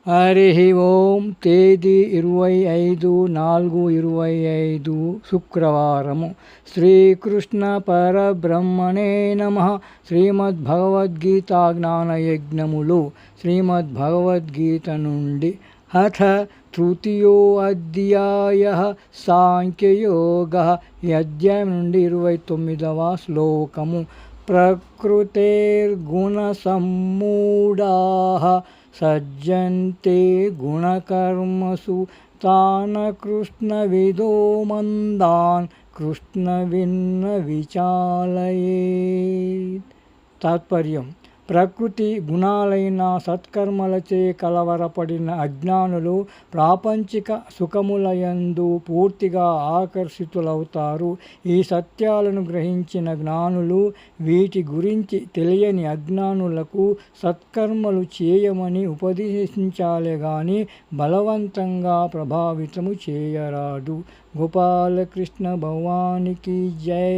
హరి ఓం. తేదీ 25/4/25 శుక్రవారము. శ్రీకృష్ణ పరబ్రహ్మణే నమః. శ్రీమద్భగవద్గీత జ్ఞానయజ్ఞములు. శ్రీమద్భగవద్గీత నుండి అథ తృతీయోऽధ్యాయః సాంఖ్యయోగః. ఈ అధ్యాయం నుండి 29వ శ్లోకము. ప్రకృతేర్గుణసమ్మూఢాః సజ్జంతే గుణకర్మసు తాన్ కృష్ణవిదో మందాన్ కృష్ణవిన్న విచాలయేత్. తాత్పర్యం: ప్రకృతి గుణాలైన సత్కర్మలచే కలవరపడిన అజ్ఞానులు ప్రాపంచిక సుఖములయందు పూర్తిగా ఆకర్షితులవుతారు. ఈ సత్యాలను గ్రహించిన జ్ఞానులు వీటి గురించి తెలియని అజ్ఞానులకు సత్కర్మలు చేయమని ఉపదేశించాలే గాని బలవంతంగా ప్రభావితము చేయరాదు. గోపాలకృష్ణ భగవానికి జై.